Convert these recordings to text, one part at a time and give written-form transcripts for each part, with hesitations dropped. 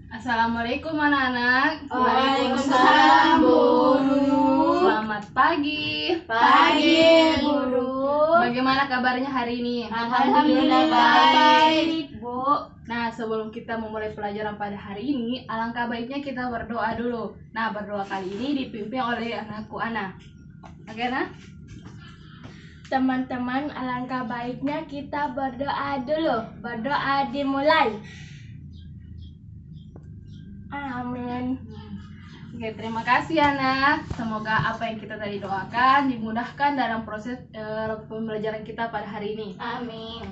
Assalamualaikum anak-anak. Waalaikumsalam, Bu. Selamat pagi. Pagi, Guru. Bagaimana kabarnya hari ini? Alhamdulillah baik, Bu. Nah, sebelum kita memulai pelajaran pada hari ini, alangkah baiknya kita berdoa dulu. Nah, berdoa kali ini dipimpin oleh anakku Ana. Oke, Ana? Teman-teman, alangkah baiknya kita berdoa dulu. Berdoa dimulai. Amin. Oke, terima kasih anak. Semoga apa yang kita tadi doakan dimudahkan dalam proses pembelajaran kita pada hari ini. Amin.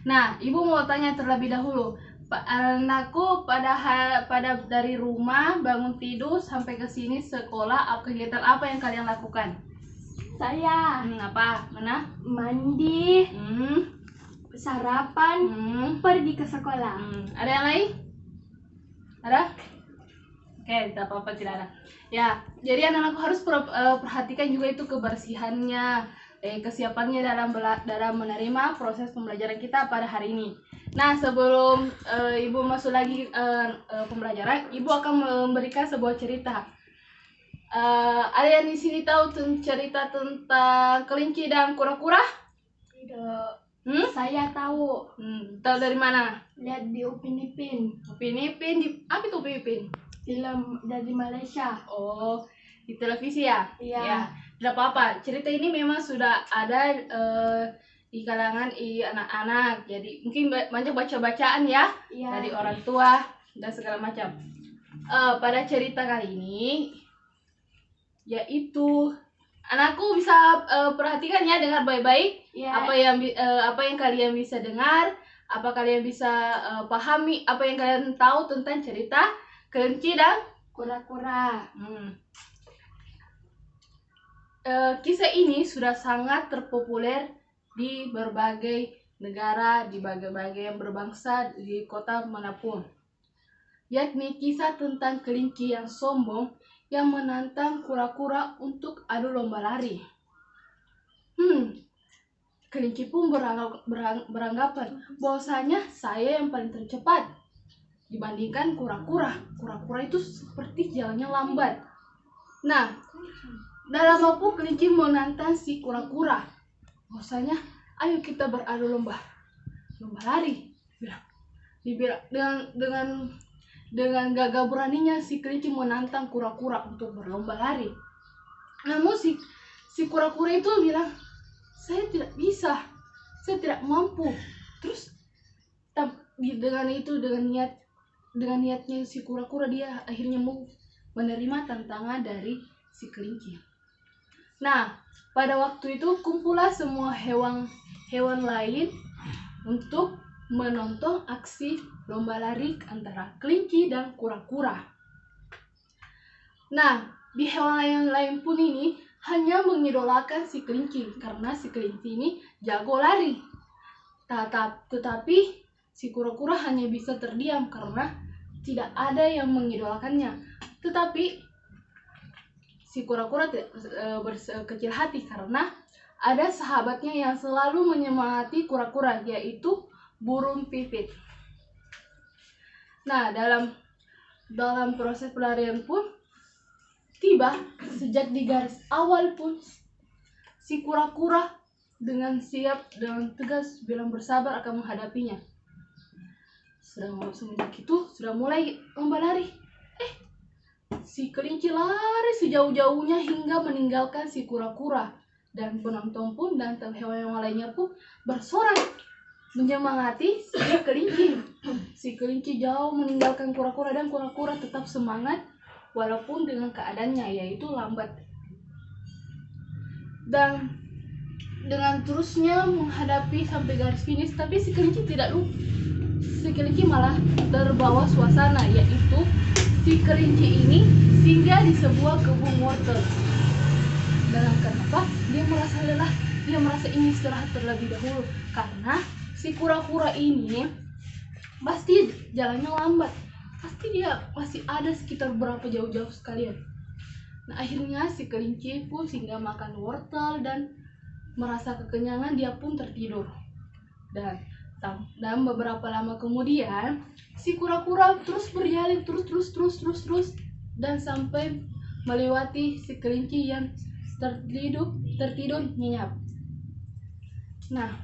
Nah, Ibu mau tanya terlebih dahulu. Anakku pada dari rumah bangun tidur sampai ke sini sekolah, kegiatan apa yang kalian lakukan? Saya Apa? Mana? mandi, Hmm. sarapan, Hmm. pergi ke sekolah. Ada yang lain? Ada? Oke, tidak apa-apa, tidak ada. Ya, jadi anak-anak harus perhatikan juga itu kebersihannya, kesiapannya dalam menerima proses pembelajaran kita pada hari ini. Nah, sebelum Ibu masuk lagi pembelajaran, Ibu akan memberikan sebuah cerita. Ada yang di sini tahu cerita tentang kelinci dan kura-kura? Tidak. Saya tahu. Tahu dari mana? Lihat di Upin Ipin, Upin Ipin, apa itu Upin Ipin? film dari Malaysia. Oh, di televisi ya? Iya. Ya, tidak apa-apa. Cerita ini memang sudah ada di kalangan anak-anak. Jadi mungkin banyak baca-bacaan ya Iya. dari orang tua dan segala macam. Pada cerita kali ini, yaitu anakku bisa perhatikan ya, dengar baik-baik. Iya. Apa yang kalian bisa dengar, apa kalian bisa pahami, apa yang kalian tahu tentang cerita kelinci dan Kura-kura. Kisah ini sudah sangat terpopuler di berbagai negara, di berbagai berbangsa, di kota manapun. Yakni kisah tentang kelinci yang sombong yang menantang kura-kura untuk adu lomba lari. Kelinci pun beranggapan bahwasanya saya yang paling tercepat dibandingkan kura-kura. Kura-kura itu seperti jalannya lambat. Nah, dalam waktu kelinci menantang si kura-kura, bahwasanya ayo kita beradu lomba lari. Dengan gagah beraninya si kelinci menantang kura-kura untuk berlomba lari. Namun si kura-kura itu bilang, saya tidak bisa, saya tidak mampu. Terus dengan niatnya si kura-kura, dia akhirnya mau menerima tantangan dari si kelinci. Nah, pada waktu itu kumpullah semua hewan lain untuk menonton aksi lomba lari antara kelinci dan kura-kura. Nah, di hewan lain pun ini hanya mengidolakan si kelinci karena si kelinci ini jago lari. Tetapi si kura-kura hanya bisa terdiam karena tidak ada yang mengidolakannya. Tetapi si kura-kura tidak berkecil hati karena ada sahabatnya yang selalu menyemangati kura-kura, yaitu burung pipit. Nah, dalam proses pelarian pun tiba, sejak di garis awal pun si kura-kura dengan siap, dengan tegas bilang bersabar akan menghadapinya. Semenjak itu sudah mulai lomba lari. Si kelinci lari sejauh-jauhnya hingga meninggalkan si kura-kura, dan penonton pun dan hewan-hewan lainnya pun bersorak menyemangati si kelinci. Si kelinci jauh meninggalkan kura-kura dan kura-kura tetap semangat walaupun dengan keadaannya yaitu lambat. Dan dengan terusnya menghadapi sampai garis finish, tapi si kelinci tidak lupa. Si kelinci malah terbawa suasana, yaitu si kelinci ini singgah di sebuah kebun wortel. Dan kenapa? Dia merasa lelah, dia merasa ingin istirahat terlebih dahulu karena si kura-kura ini pasti jalannya lambat, pasti dia masih ada sekitar berapa jauh-jauh sekalian. Nah, akhirnya si kelinci pun singgah makan wortel dan merasa kekenyangan, dia pun tertidur. Dan Dan beberapa lama kemudian si kura-kura terus berjalan terus dan sampai melewati si kelinci yang tertidur nyenyak. Nah,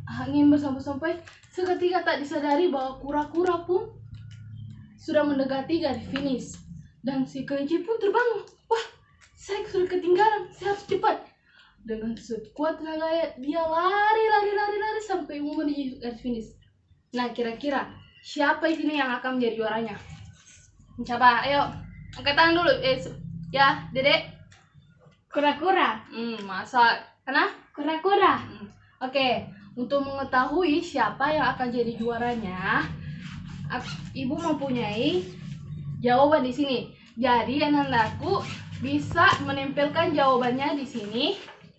angin sampai seketika tak disadari bahwa kura-kura pun sudah mendekati garis finish dan si kelinci pun terbangun. Wah, saya sudah ketinggalan, saya harus cepat. Dengan sekuat tenaga dia lari sampai menuju garis finish. Nah, kira-kira siapa di sini yang akan menjadi juaranya? Siapa? Ayo, angkat tangan dulu. Ya, Dedek. Kura-kura. Masa? Karena? Kura-kura. Oke, untuk mengetahui siapa yang akan jadi juaranya, Ibu mempunyai jawaban di sini. Jadi anak-anakku bisa menempelkan jawabannya di sini.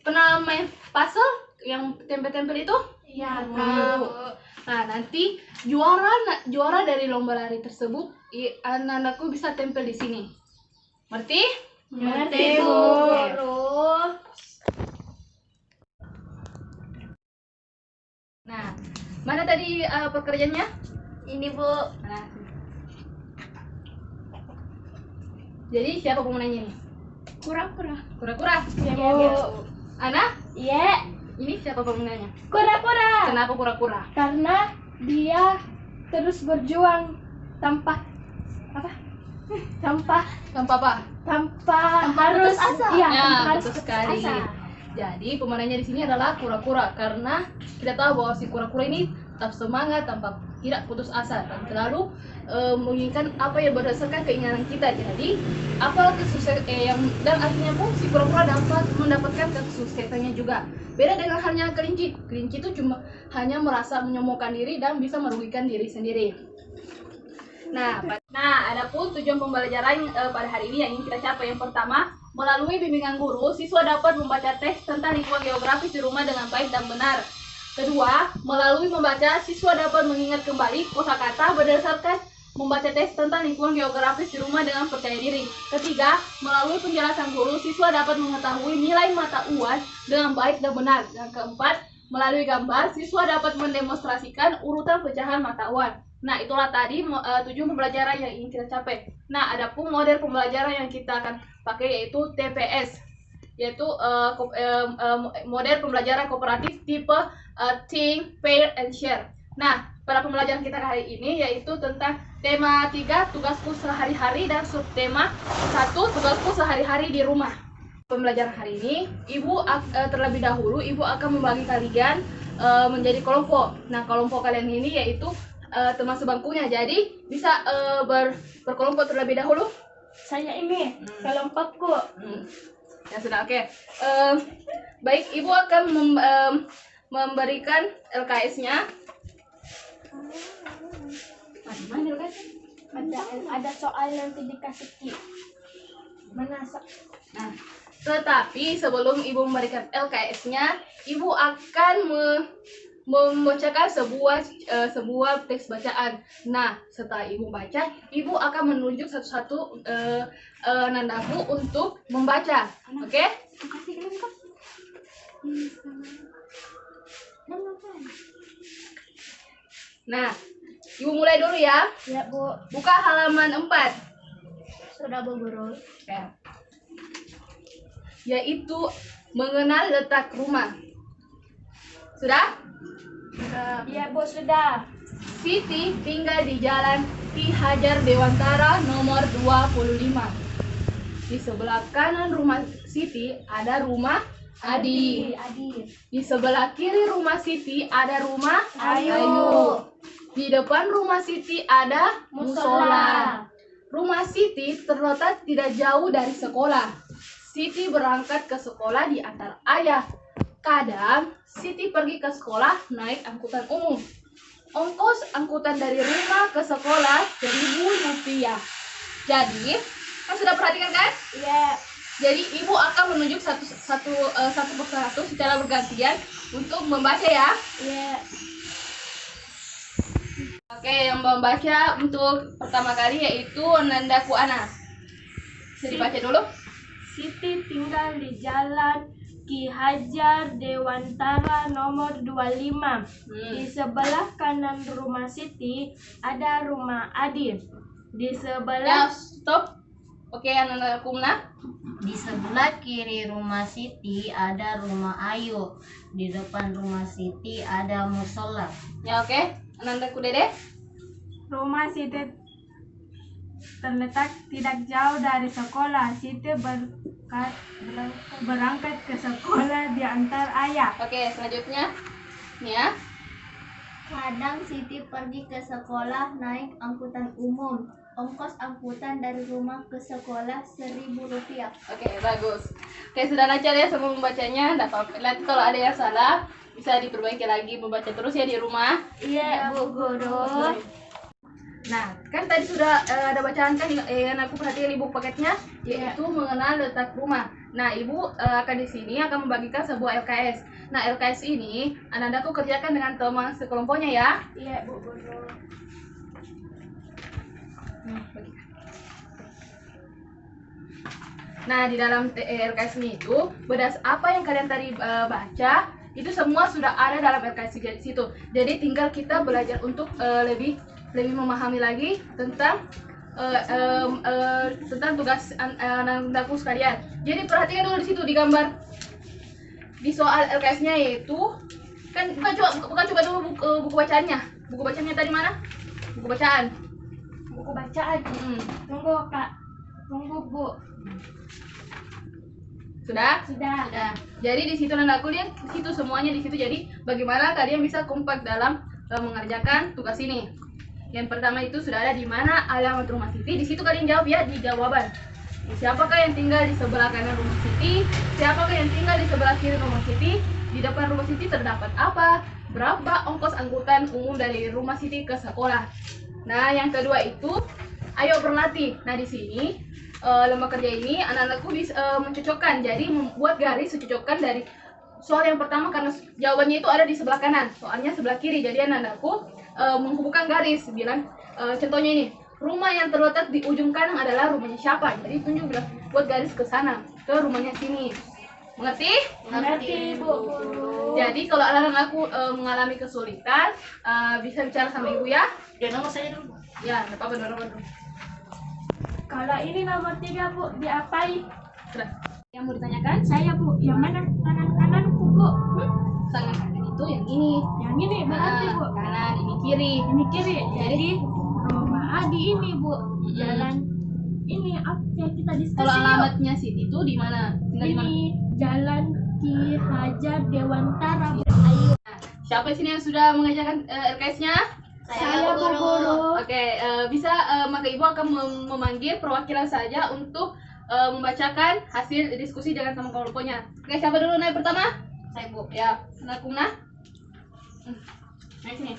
Pernah main puzzle yang tempel-tempel itu? Iya, Nah, nanti juara dari lomba lari tersebut anak-anakku bisa tempel di sini. Ngerti? Ngerti, Bu. Nah, mana tadi pekerjaannya? Ini, Bu. Nah. Jadi siapa pemenangnya nih? Kura-kura. Kura-kura. Iya, Iya, Bu. Ana? Iya. Ini siapa pemenangnya? Kura-kura. Kenapa kura-kura? Karena dia terus berjuang tanpa Tanpa apa? tanpa harus putus asa. Iya, Ya, tanpa harus betul putus sekali. asa. Jadi pemenangnya di sini adalah kura-kura karena kita tahu bahwa si kura-kura ini tetap semangat tanpa tidak putus asa dan selalu menginginkan apa yang berdasarkan keinginan kita. Jadi apa kesuksesan dan akhirnya pun si kura-kura dapat mendapatkan kesuksesannya juga. Beda dengan halnya kelinci. Kelinci itu cuma hanya merasa menyombongkan diri dan bisa merugikan diri sendiri. Nah, adapun tujuan pembelajaran pada hari ini yang ingin kita capai, yang pertama, melalui bimbingan guru, siswa dapat membaca teks tentang lingkungan geografis di rumah dengan baik dan benar. Kedua, melalui membaca, siswa dapat mengingat kembali kosakata berdasarkan membaca teks tentang lingkungan geografis di rumah dengan percaya diri. Ketiga, melalui penjelasan guru, siswa dapat mengetahui nilai mata uang dengan baik dan benar. Dan keempat, melalui gambar, siswa dapat mendemonstrasikan urutan pecahan mata uang. Nah, itulah tadi tujuan pembelajaran yang ingin kita capai. Nah, adapun model pembelajaran yang kita akan pakai yaitu TPS, yaitu model pembelajaran kooperatif tipe Think, Pair, and Share. Nah, pada pembelajaran kita kali ini yaitu tentang tema 3, tugasku sehari-hari, dan subtema 1, tugasku sehari-hari di rumah. Pembelajaran hari ini, terlebih dahulu Ibu akan membagi kalian menjadi kelompok. Nah, kelompok kalian ini yaitu teman sebangkunya, jadi bisa berkelompok terlebih dahulu. Saya ini kelompokku. Ya sudah, oke. Baik, Ibu akan memberikan LKS-nya. Mana LKS? Ada soal nanti dikasih Ki. Mana Nah, tetapi sebelum Ibu memberikan LKS-nya, Ibu akan membacakan sebuah teks bacaan. Nah, setelah Ibu baca, Ibu akan menunjuk satu-satu nandaku untuk membaca. Oke? Nah, Ibu mulai dulu ya. Ya, Bu. Buka halaman 4. Sudah, Bu Guru. Ya. Yaitu mengenal letak rumah. Sudah? Iya, Bu, sudah. Siti tinggal di Jalan Ki Hajar Dewantara nomor 25. Di sebelah kanan rumah Siti ada rumah Adi. Di sebelah kiri rumah Siti ada rumah Ayu. Di depan rumah Siti ada musola. Rumah Siti terletak tidak jauh dari sekolah. Siti berangkat ke sekolah diantar ayah. Kadang Siti pergi ke sekolah naik angkutan umum. Ongkos angkutan dari rumah ke sekolah Rp1.000. Jadi, kan sudah perhatikan kan? Iya. Jadi Ibu akan menunjuk satu persatu secara bergantian untuk membaca ya. Iya. Oke, yang membaca untuk pertama kali yaitu Nandaku Ana. Bisa dibaca dulu. Siti tinggal di Jalan Ki Hajar Dewantara nomor 25. Di sebelah kanan rumah Siti ada rumah Adi. Di Ya, sebelah stop. Oke, anak Kumna. Di sebelah kiri rumah Siti ada rumah Ayu. Di depan rumah Siti ada musola. Ya, oke. Anak Dede. rumah Siti terletak tidak jauh dari sekolah. Siti berangkat ke sekolah diantar ayah. Oke, selanjutnya. Nih ya. Kadang Siti pergi ke sekolah naik angkutan umum. Ongkos angkutan dari rumah ke sekolah Rp1.000. Oke, bagus. Oke, sudah lancar ya semua membacanya. Nggak apa-apa. Nanti kalau ada yang salah bisa diperbaiki lagi, membaca terus ya di rumah. Iya, Bu Guru. Nah, kan tadi sudah ada bacaan kan yang aku perhatikan ibu paketnya, yaitu mengenal letak rumah. Nah, ibu akan di sini akan membagikan sebuah LKS. Nah, LKS ini anak-anakku kerjakan dengan teman sekelompoknya ya. Iya, Bu Guru. Nah, di dalam LKS ini itu apa yang kalian tadi baca itu semua sudah ada dalam LKS di situ. Jadi tinggal kita belajar untuk lebih memahami lagi tentang tugas anak-anakku sekalian. Jadi perhatikan dulu di situ di gambar di soal LKS-nya yaitu kan bukan coba dulu buku bacaannya. Buku bacaannya tadi mana? Buku bacaan. Buku bacaan. Tunggu, Kak. Tunggu, Bu. Sudah? Sudah. Jadi di situ anakku lihat di situ semuanya di situ. Jadi bagaimana kalian bisa kompak dalam mengerjakan tugas ini? Yang pertama itu sudah ada di mana alamat rumah Siti. Di situ kalian jawab ya di jawaban. Siapakah yang tinggal di sebelah kanan rumah Siti? Siapakah yang tinggal di sebelah kiri rumah Siti? Di depan rumah Siti terdapat apa? Berapa ongkos angkutan umum dari rumah Siti ke sekolah? Nah, yang kedua itu ayo berlatih. Nah, di sini lomba kerja ini anak-anakku bisa mencocokkan. Jadi membuat garis secocokkan dari soal yang pertama karena jawabannya itu ada di sebelah kanan, soalnya sebelah kiri. Jadi anak-anakku menghubungkan garis, bilang contohnya ini, rumah yang terletak di ujung kanan adalah rumahnya siapa. Jadi tunjuk bilang buat garis ke sana, ke rumahnya sini. Mengerti? Mengerti, Bu Guru. Jadi kalau anak-anakku mengalami kesulitan bisa bicara sama ibu ya. Ya, nomor saya dulu. Ya, nggak apa-apa, nomor. Kalau ini nomor 3, Bu, diapain? Sudah. Yang mau ditanyakan? Saya, Bu. Yang mana kanan-kananku, Bu? Sangat kanan itu yang ini. Yang ini berarti, Bu. Kanan, ini kiri. Ini kiri. Jadi rumah Adi ini, Bu. Jalan ini apa yang kita diskusi? Kalau alamatnya Siti itu di mana? Tinggal di mana? Ini Jalan Ki Hajar Dewantara. Siapa di sini yang sudah mengajarkan LKS-nya? Saya, Bu Guru. Oke, bisa maka ibu akan memanggil perwakilan saja untuk membacakan hasil diskusi dengan teman kelompoknya. Oke, siapa dulu naik pertama? Saya, Bu. Ya, anak Kumna. Naik sini.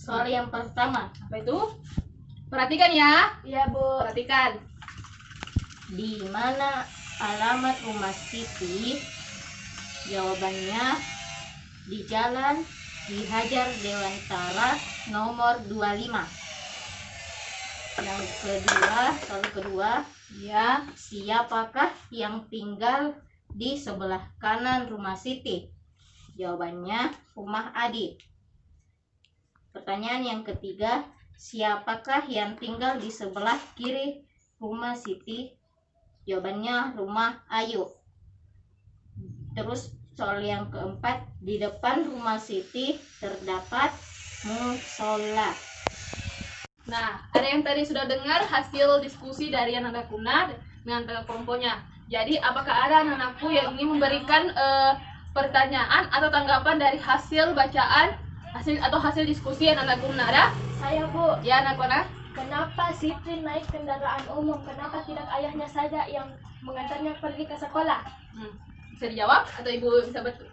Soal yang pertama, Apa itu? Perhatikan ya. Iya, Bu. Perhatikan. di mana alamat rumah Siti? Jawabannya di Jalan Ki Hajar Dewantara nomor 25. Soal kedua, Ya. siapakah yang tinggal di sebelah kanan rumah Siti? Jawabannya rumah Adi. Pertanyaan yang ketiga, siapakah yang tinggal di sebelah kiri rumah Siti? Jawabannya rumah Ayu. Terus soal yang keempat, di depan rumah Siti terdapat musola. Nah, ada yang tadi sudah dengar hasil diskusi dari anak-anak Kumna dengan teman kelompoknya. Jadi, apakah ada anak-anakku yang ingin memberikan pertanyaan atau tanggapan dari hasil bacaan hasil diskusi anak-anak Kumna? Ada? Saya, Bu. Ya, anak-anak. Kenapa Siti naik kendaraan umum? Kenapa tidak ayahnya saja yang mengantarnya pergi ke sekolah? Bisa dijawab atau ibu bisa betul?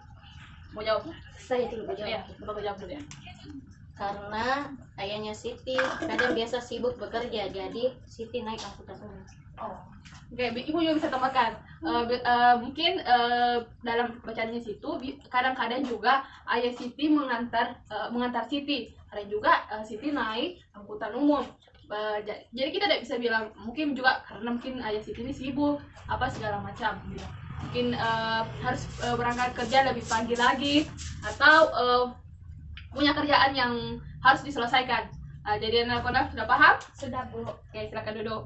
Mau jawab? Saya dulu Ya, bapak jawab dulu ya. Karena ayahnya Siti kadang biasa sibuk bekerja, jadi Siti naik angkutan umum. Oke, ibu juga bisa tambahkan. Mungkin dalam bacaannya situ kadang-kadang juga ayah Siti mengantar Siti. Kadang juga Siti naik angkutan umum. Jadi kita tidak bisa bilang, mungkin juga karena mungkin ayah Siti ini sibuk apa segala macam gitu. Mungkin harus berangkat kerja lebih pagi lagi, atau punya kerjaan yang harus diselesaikan. Jadi anak-anak sudah paham? Sudah, Bu. Oke, silakan duduk.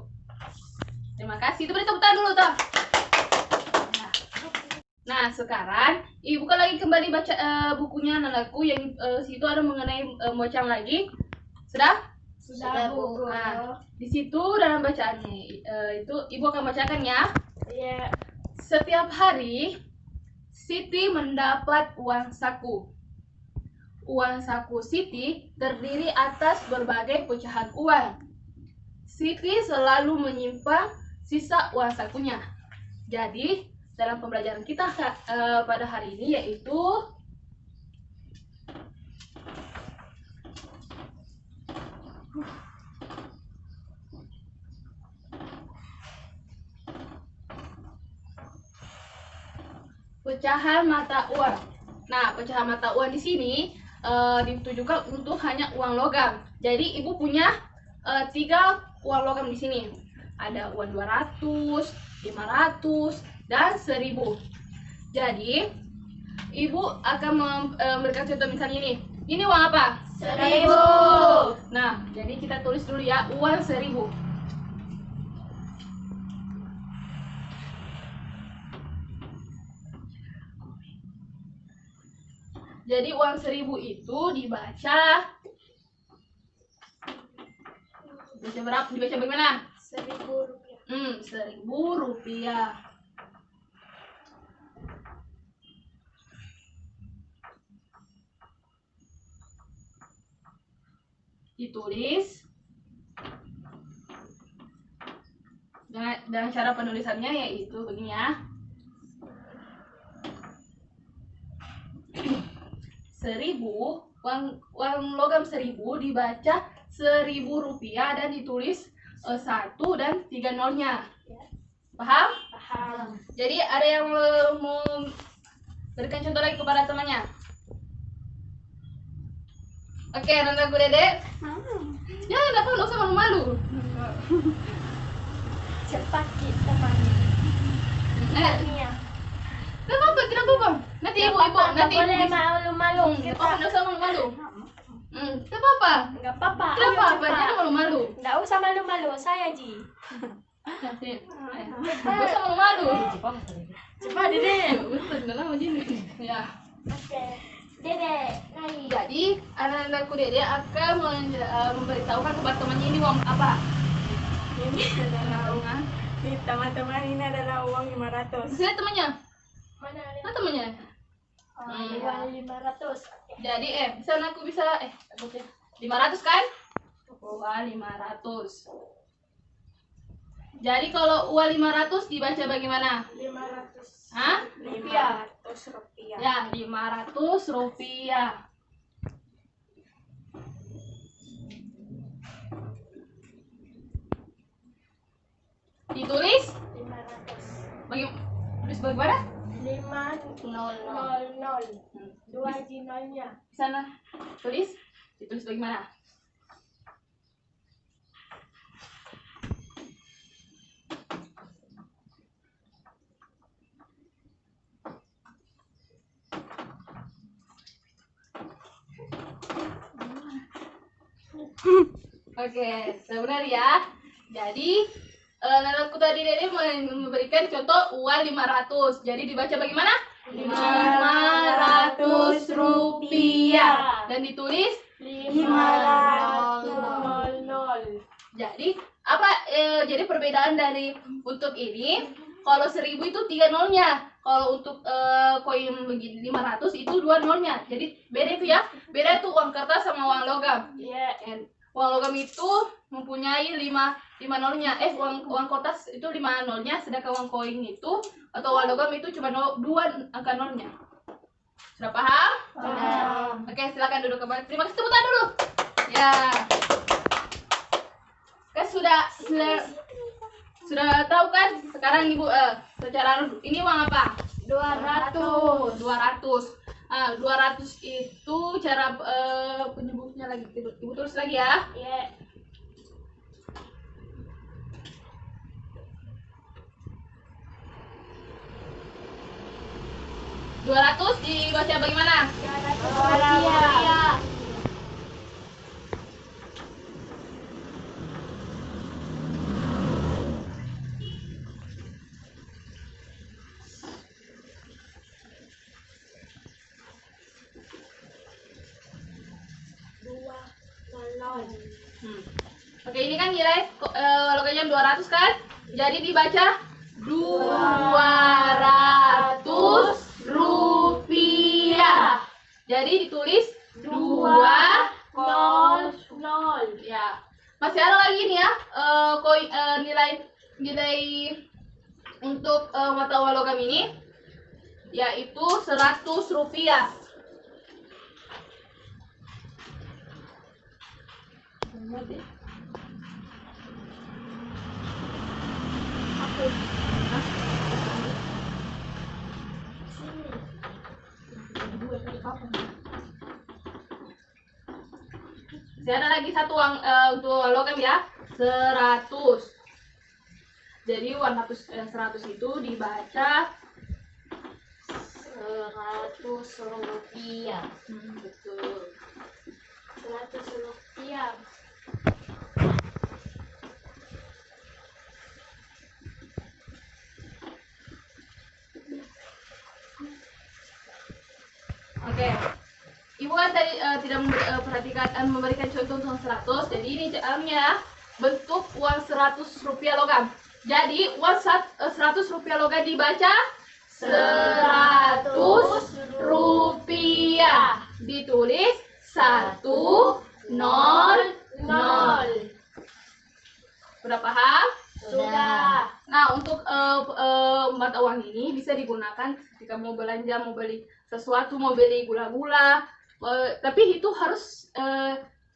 Terima kasih. Itu beri tepuk tangan dulu toh. Nah, sekarang ibu buka lagi kembali baca bukunya anakku yang situ ada mengenai mocang lagi. Sudah? Sudah, Bu. Nah, di situ dalam bacaannya itu ibu akan bacakan ya. Iya. Setiap hari Siti mendapat uang saku. Uang saku Siti terdiri atas berbagai pecahan uang. Siti selalu menyimpan sisa uang sakunya. Jadi, dalam pembelajaran kita pada hari ini yaitu pecahan mata uang. Nah, pecahan mata uang di sini ditujukan untuk hanya uang logam. Jadi ibu punya 3 uang logam di sini. Ada uang 200, 500, dan 1000. Jadi ibu akan memberikan contoh misalnya ini. Ini uang apa? 1000. Nah, jadi kita tulis dulu ya, uang 1000. Jadi uang 1000 itu dibaca berapa? Dibaca bagaimana? 1000 rupiah. 1000 rupiah. Ditulis dengan cara penulisannya yaitu begini ya. 1000 uang logam 1000 dibaca 1000 rupiah dan ditulis 1 dan 3 nolnya. Paham? Paham. Jadi ada yang mau berikan contoh lagi kepada temannya. Oke, nantaku Dedek. Ya, nggak usah malu-malu. Cepat kita mandi. Iya. Nggak apa-apa, kenapa bang? Nanti ibu, nanti ibu. Boleh malu-malu. Oh, nggak usah malu-malu. Nggak apa-apa. Enggak apa-apa. Kenapa? Ayo, Apa? cepat. Jangan malu-malu. Enggak usah malu-malu, saya Ji. Nanti. Nggak usah malu-malu. Cepat, Dede. Betul, nggak lama gini. Ya. Oke. Dede, naik. Jadi anak-anakku Dede akan memberitahukan kepada temannya ini uang apa. Ini adalah Uang. Nih, teman-teman, ini adalah uang 500. Lihat temannya. Mana Mana temannya? uang 500. Jadi bisa aku bisa 500 kan? Uang 500. Jadi kalau uang 500 dibaca bagaimana? 500. Hah? Rupiah. 500 rupiah. Ya, 500 rupiah. Ditulis 500. tulis bagaimana? 500. 2 jinolnya. Di sana tulis, ditulis bagaimana? Oke, sebenarnya ya. Jadi nenekku tadi Dede memberikan contoh uang 500. Jadi dibaca bagaimana? 500 rupiah. Dan ditulis 500. Jadi apa? Jadi perbedaan dari untuk ini, kalau 1000 itu 3 nolnya. Kalau untuk koin begini 500 itu 2 nolnya. Jadi beda itu ya. Beda itu uang kertas sama uang logam. Iya. Uang logam itu mempunyai 5 nolnya. Uang kertas itu 5 nolnya, sedangkan uang koin itu atau uang logam itu cuma 2 angka nolnya. Sudah paham? Paham. Oke, silakan duduk kembali. Terima kasih, tepuk tangan dulu. Ya. Kan sudah tahu kan sekarang Ibu secara ini uang apa? 200. 200 itu cara penyebutnya lagi. Ibu tulis lagi ya. Iya. 200 dibaca bagaimana? 200 rupiah. Oke, ini kan nilai logam 200 kan? Jadi dibaca 200 rupiah. Jadi ditulis 200 ya. Masih ada lagi nih ya nilai untuk mata uang logam ini, yaitu 100 rupiah. Masih ada lagi satu uang untuk logam ya, 100. Jadi uang 100 itu dibaca 100 rupiah. Betul. 100 rupiah. Oke. Ibu kan tadi tidak memberikan contoh uang 100. Jadi ini caranya bentuk uang 100 rupiah logam. Jadi uang 100 rupiah logam dibaca 100 rupiah. Ditulis 100. Sudah paham? Sudah. Nah, untuk mata uang ini bisa digunakan ketika mau belanja, mau beli sesuatu, mau beli gula-gula. Tapi itu harus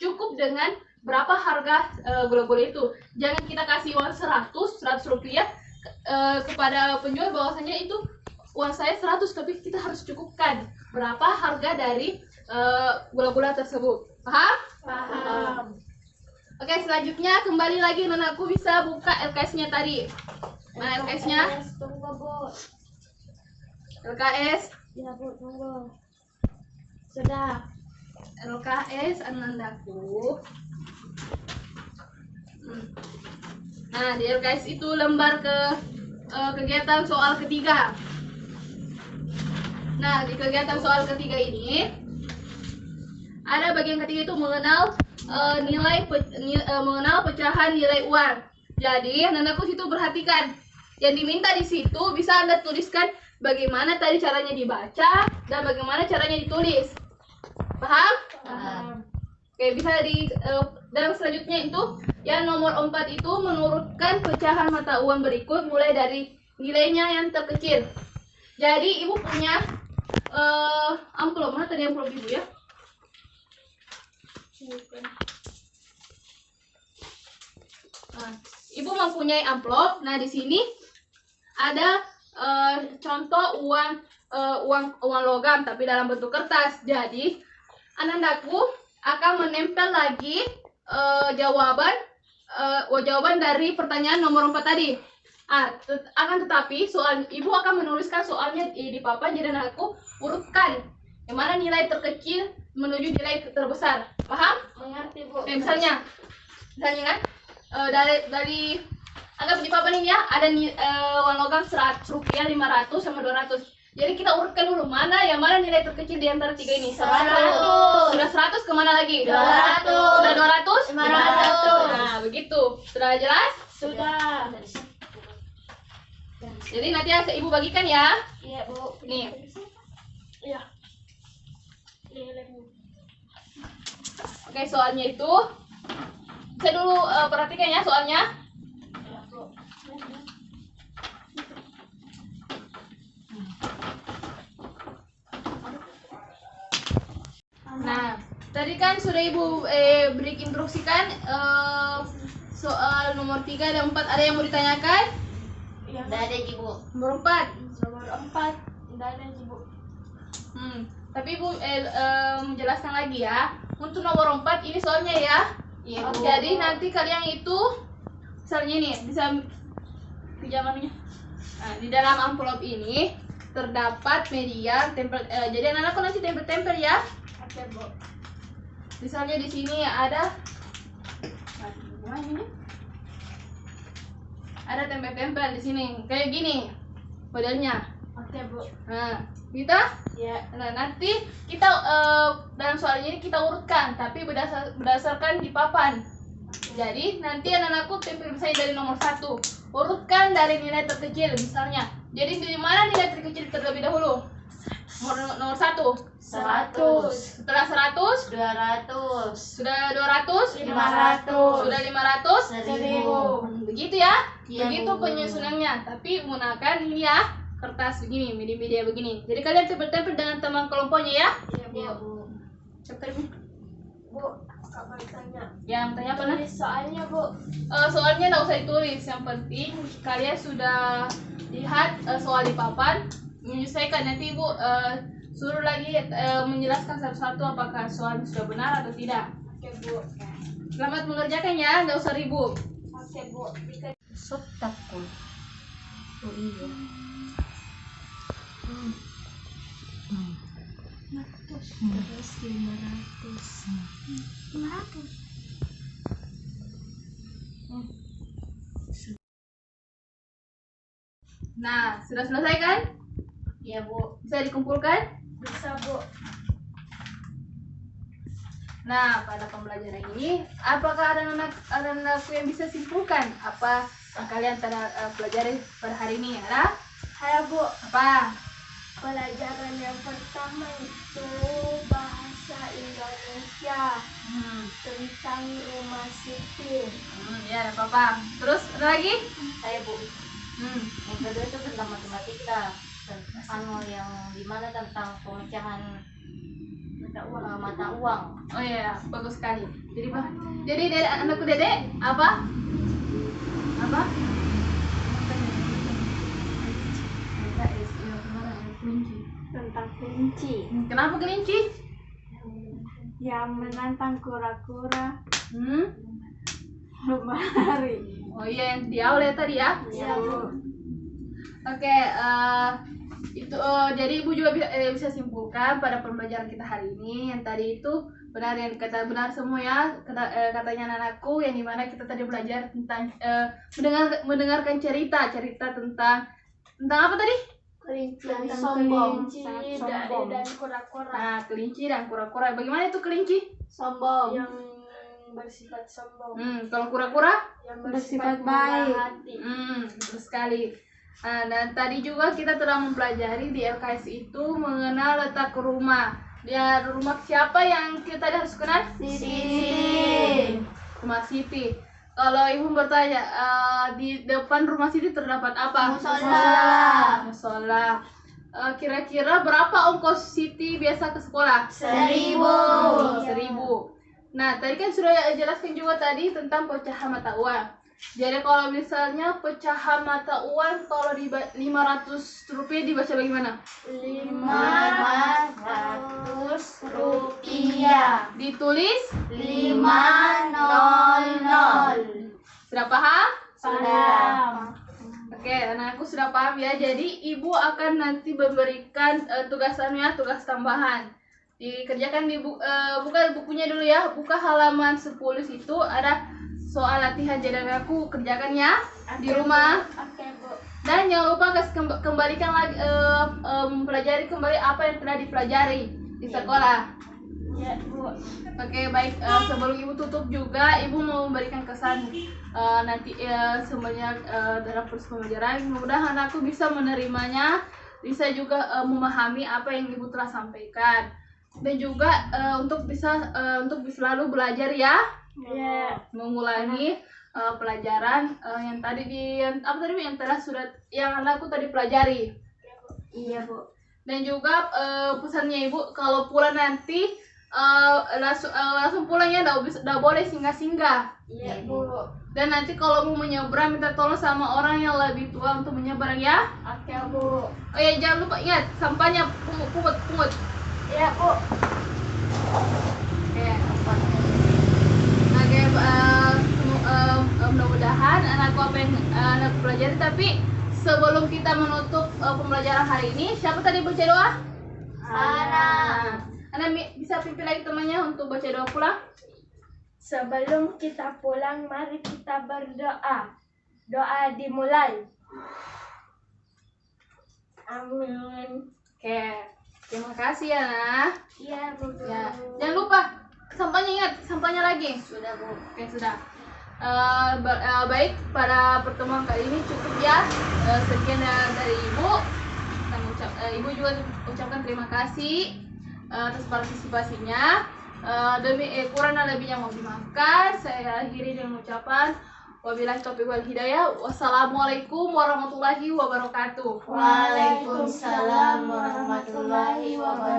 cukup dengan berapa harga gula-gula itu. Jangan kita kasih uang 100 rupiah kepada penjual bahwasanya itu uang saya 100, tapi kita harus cukupkan berapa harga dari gula-gula tersebut. Paham? Paham. Oke, selanjutnya kembali lagi nonakku bisa buka LKS-nya tadi. Mana LKS-nya? Tunggu, Bu. LKS Ya, Bu, tunggu. Sudah. LKS Anandaku. Nah, di LKS itu lembar kegiatan soal ketiga. Nah, di kegiatan soal ketiga ini ada bagian ketiga itu mengenal mengenal pecahan nilai uang. Jadi, anakku situ perhatikan. Yang diminta di situ bisa Anda tuliskan bagaimana tadi caranya dibaca dan bagaimana caranya ditulis. Paham? Paham. Oke, bisa dan selanjutnya itu yang nomor 4 itu menurutkan pecahan mata uang berikut mulai dari nilainya yang terkecil. Jadi ibu punya amplop, mana tadi amplop ibu ya? Nah, ibu mempunyai amplop. Nah, di sini ada contoh uang logam tapi dalam bentuk kertas. Jadi anandaku akan menempel lagi jawaban dari pertanyaan nomor 4 tadi. Akan tetapi soal ibu akan menuliskan soalnya di papan, jadi aku urutkan yang mana nilai terkecil menuju nilai terbesar. Paham? Mengerti, Bu. Misalnya kan dari anggap di papan ini ya ada uang logam 100 rupiah, 500 sama 200. Jadi kita urutkan dulu mana nilai terkecil di antara tiga ini. 100. Sudah 100 kemana lagi? 200. Sudah 200? 500. Nah, begitu. Sudah jelas? Sudah. Jadi nanti ibu bagikan ya. Iya, Bu. Nih. Iya. Iya, Bu. Oke, soalnya itu saya dulu perhatikan ya soalnya. Iya, Bu. Nah, tadi kan sudah ibu beri instruksikan soal nomor 3 dan 4 ada yang mau ditanyakan? Iya, Udah ada Ibu. Nomor 4. nomor 4. Tidak ada, Bu. Tapi ibu menjelaskan lagi ya. Untuk nomor 4 ini soalnya ya. Iya, Bu. Jadi nanti kalian itu misalnya ini bisa pinjamannya. Nah, di dalam amplop ini terdapat media tempel. Jadi anak-anakku nanti tempel-tempel ya. Oke, Bu. Misalnya di sini ada tempel-tempel di sini kayak gini modelnya. Oke, Bu. Nah, kita Ya. nah, nanti kita dalam soal ini kita urutkan tapi berdasarkan di papan. Jadi nanti anak-anakku tempel misalnya dari nomor 1, urutkan dari nilai terkecil misalnya. Jadi dari mana nilai terkecil terlebih dahulu? Nomor 1 100, setelah 100 200, sudah 200 500, sudah 500 1000. begitu ya. Iya, Begitu Bu. penyusunannya, tapi menggunakan ini ya kertas begini, media begini. Jadi kalian tempel-tempel dengan teman kelompoknya ya. Iya, Bu. Tempel. Bu, Kak mau tanya. Yang tanya apa nah? Tulis soalnya, Bu. Soalnya nggak usah ditulis, yang penting kalian sudah lihat soal di papan, menyelesaikan. Nanti Ibu suruh lagi menjelaskan satu-satu apakah soalnya sudah benar atau tidak. Oke, Bu. Selamat mengerjakan ya, nggak usah ribut. Oke, Bu. Sotakku. Oh iya. Terus 500. Nah, sudah selesai kan? Iya, Bu. Bisa dikumpulkan? Bisa, Bu. Nah, pada pembelajaran ini, apakah ada anak-anakku yang bisa simpulkan apa yang kalian telah pelajari pada hari ini? Ada? Hai, Bu. Apa? Pelajaran yang pertama itu bahasa Indonesia tentang rumah Siti. Ya, ada apa-apa. Terus ada lagi? Saya, Bu. Yang kedua itu tentang matematika. Yang dimana tentang pemecahan mata uang. Oh iya, bagus sekali. Jadi dari anakku Dedek apa? Apa? Tentang kelinci Kenapa kelinci? yang menantang kura-kura Hmm? berlari. Oh iya, yang di awal ya tadi ya. Iya, Bu. Oke, itu jadi Ibu juga bisa simpulkan pada pembelajaran kita hari ini yang tadi itu benar, yang kata benar semua ya, katanya anakku, yang dimana kita tadi belajar tentang mendengarkan cerita tentang apa tadi? Kelinci sombong. dan kura-kura Nah, kelinci dan kura-kura. Bagaimana itu kelinci? Sombong. yang bersifat sombong, Kalau kura-kura? yang bersifat murah baik. hati. Betul sekali. Nah, dan tadi juga kita telah mempelajari di LKS itu mengenal letak rumah. Dia rumah siapa yang kita tadi harus kenal? Siti. Rumah Siti. Kalau Ibu bertanya, di depan rumah Siti terdapat apa? Musola. Musola. Kira-kira berapa ongkos Siti biasa ke sekolah? 1000. 1000. Nah, tadi kan sudah jelaskan juga tadi tentang pecahan mata uang. Jadi kalau misalnya pecahan mata uang kalau di 500 rupiah dibaca bagaimana? 500 rupiah. Ditulis 500. sudah paham? Sudah. Oke, anakku sudah paham ya. Jadi Ibu akan nanti memberikan tugasannya, tugas tambahan. Dikerjakan buka bukunya dulu ya. Buka halaman 10 situ ada soal latihan. Jadi aku kerjakan ya di rumah. Oke, Bu. Dan jangan lupa kembalikan lagi mempelajari kembali apa yang telah dipelajari di sekolah. Ya, Bu. Oke, baik. Sebelum Ibu tutup juga, Ibu mau memberikan kesan nanti sebanyak dalam proses pembelajaran. Mudah-mudahan aku bisa menerimanya, bisa juga memahami apa yang Ibu telah sampaikan, dan juga untuk bisa selalu belajar ya, mengulangi pelajaran yang tadi yang anakku tadi pelajari. Iya, Bu. Dan juga pesannya Ibu, kalau pulang nanti langsung pulangnya, nggak boleh singgah-singgah. Iya, Bu. Dan nanti kalau mau menyeberang, minta tolong sama orang yang lebih tua untuk menyeberang ya. Oke, Bu. Oh ya, jangan lupa ingat sampahnya pungut. Iya, Bu. Oke. Oke, mudah-mudahan anakku apa yang anakku pelajari. Tapi sebelum kita menutup pembelajaran hari ini. Siapa tadi baca doa? Ana. Ana bisa pimpin lagi temannya untuk baca doa pulang. Sebelum kita pulang, mari kita berdoa. Doa dimulai. Amin. Oke, terima kasih ya, Nah. Iya, Bu. Ya, jangan lupa sampahnya, ingat sampahnya lagi. Sudah, Bu. Oke, sudah. Baik, pada pertemuan kali ini cukup ya. Sekian dari Ibu. Ibu juga ucapkan terima kasih atas partisipasinya. Kurang dan lebihnya mohon dimaafkan. Saya akhiri dengan ucapan wabillahi taufiq wal hidayah. Wassalamualaikum warahmatullahi wabarakatuh. Waalaikumsalam warahmatullahi wabarakatuh.